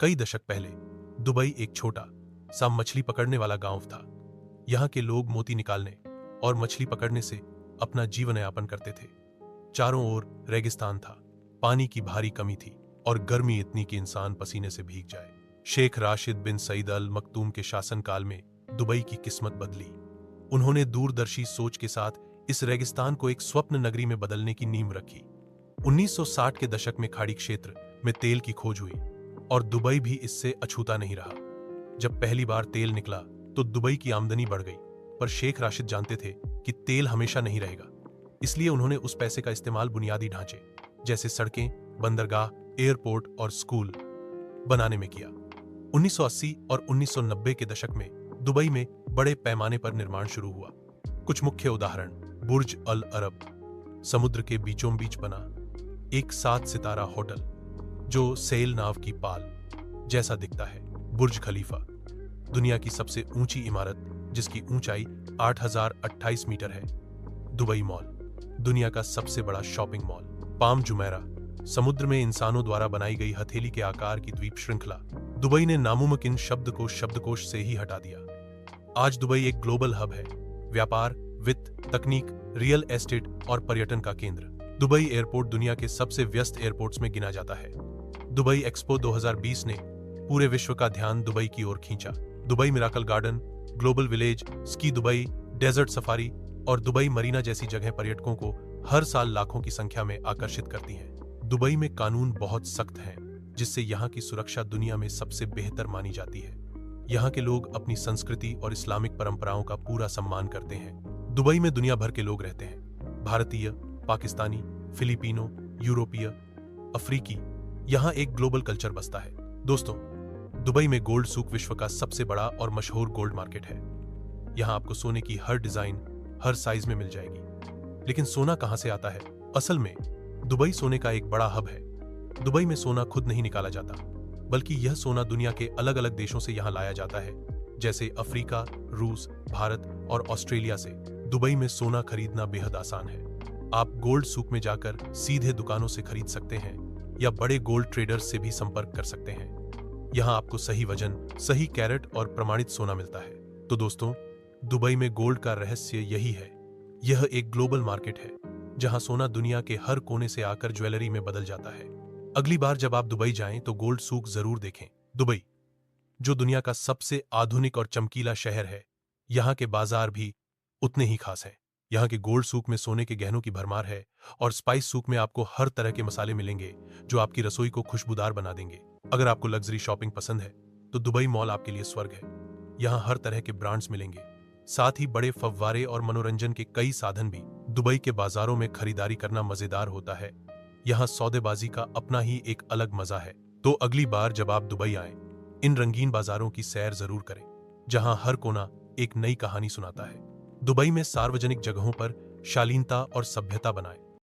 कई दशक पहले दुबई एक छोटा सा मछली पकड़ने वाला गांव था। यहाँ के लोग मोती निकालने और मछली पकड़ने से अपना जीवन यापन करते थे। चारों ओर रेगिस्तान था, पानी की भारी कमी थी और गर्मी इतनी कि इंसान पसीने से भीग जाए। शेख राशिद बिन सईद अल मखदूम के शासनकाल में दुबई की किस्मत बदली। उन्होंने दूरदर्शी सोच के साथ इस रेगिस्तान को एक स्वप्न नगरी में बदलने की नींव रखी। 1960 के दशक में खाड़ी क्षेत्र में तेल की खोज हुई और दुबई भी इससे अछूता नहीं रहा। जब पहली बार तेल निकला तो दुबई की आमदनी बढ़ गई, पर शेख राशिद जानते थे कि तेल हमेशा नहीं रहेगा। इसलिए उन्होंने उस पैसे का इस्तेमाल बुनियादी ढांचे जैसे सड़कें, बंदरगाह, एयरपोर्ट और स्कूल बनाने में किया। 1980 और 1990 के दशक में दुबई में बड़े पैमाने पर निर्माण शुरू हुआ। कुछ मुख्य उदाहरण: बुर्ज अल अरब, समुद्र के बीचों बीच बना एक 7 सितारा होटल जो सेल नाव की पाल जैसा दिखता है। बुर्ज खलीफा, दुनिया की सबसे ऊंची इमारत जिसकी ऊंचाई 8028 मीटर है। दुबई मॉल, दुनिया का सबसे बड़ा शॉपिंग मॉल। पाम जुमेरा, समुद्र में इंसानों द्वारा बनाई गई हथेली के आकार की द्वीप श्रृंखला। दुबई ने नामुमकिन शब्द को शब्दकोश से ही हटा दिया। आज दुबई एक ग्लोबल हब है, व्यापार, वित्त, तकनीक, रियल एस्टेट और पर्यटन का केंद्र। दुबई एयरपोर्ट दुनिया के सबसे व्यस्त एयरपोर्ट्स में गिना जाता है। दुबई एक्सपो 2020 ने पूरे विश्व का ध्यान दुबई की ओर खींचा। Dubai miracle garden, global village, ski Dubai, desert safari और दुबई मरीना जैसी जगह पर्यटकों को हर साल लाखों की संख्या में आकर्षित करती हैं। दुबई में कानून बहुत सख्त हैं, जिससे यहाँ की सुरक्षा दुनिया में सबसे बेहतर मानी जाती है। यहाँ के लोग अपनी संस्कृति और इस्लामिक परंपराओं का पूरा सम्मान करते हैं। दुबई में दुनिया भर के लोग रहते हैं, भारतीय, पाकिस्तानी, फिलिपिनो, यूरोपीय, अफ्रीकी। यहाँ एक ग्लोबल कल्चर बसता है। दोस्तों, दुबई में गोल्ड सूक विश्व का सबसे बड़ा और मशहूर गोल्ड मार्केट है। यहाँ आपको सोने की हर डिजाइन, हर साइज में मिल जाएगी। लेकिन सोना कहाँ से आता है? असल में दुबई सोने का एक बड़ा हब है। दुबई में सोना खुद नहीं निकाला जाता, बल्कि यह सोना दुनिया के अलग अलग देशों से यहाँ लाया जाता है, जैसे अफ्रीका, रूस, भारत और ऑस्ट्रेलिया से। दुबई में सोना खरीदना बेहद आसान है। आप गोल्ड सूक में जाकर सीधे दुकानों से खरीद सकते हैं या बड़े गोल्ड ट्रेडर्स से भी संपर्क कर सकते हैं। यहाँ आपको सही वजन, सही कैरेट और प्रमाणित सोना मिलता है। तो दोस्तों, दुबई में गोल्ड का रहस्य यही है। यह एक ग्लोबल मार्केट है जहाँ सोना दुनिया के हर कोने से आकर ज्वेलरी में बदल जाता है। अगली बार जब आप दुबई जाएं तो गोल्ड सूक जरूर देखें। दुबई, जो दुनिया का सबसे आधुनिक और चमकीला शहर है, यहाँ के बाजार भी उतने ही खास हैं। यहाँ के गोल्ड सूक में सोने के गहनों की भरमार है और स्पाइस सूक में आपको हर तरह के मसाले मिलेंगे जो आपकी रसोई को खुशबूदार बना देंगे। अगर आपको लग्जरी शॉपिंग पसंद है तो दुबई मॉल आपके लिए स्वर्ग है। यहाँ हर तरह के ब्रांड्स मिलेंगे, साथ ही बड़े फव्वारे और मनोरंजन के कई साधन भी। दुबई के बाजारों में खरीदारी करना मजेदार होता है। यहाँ सौदेबाजी का अपना ही एक अलग मजा है। तो अगली बार जब आप दुबई आए, इन रंगीन बाजारों की सैर जरूर करें, जहाँ हर कोना एक नई कहानी सुनाता है। दुबई में सार्वजनिक जगहों पर शालीनता और सभ्यता बनाएं।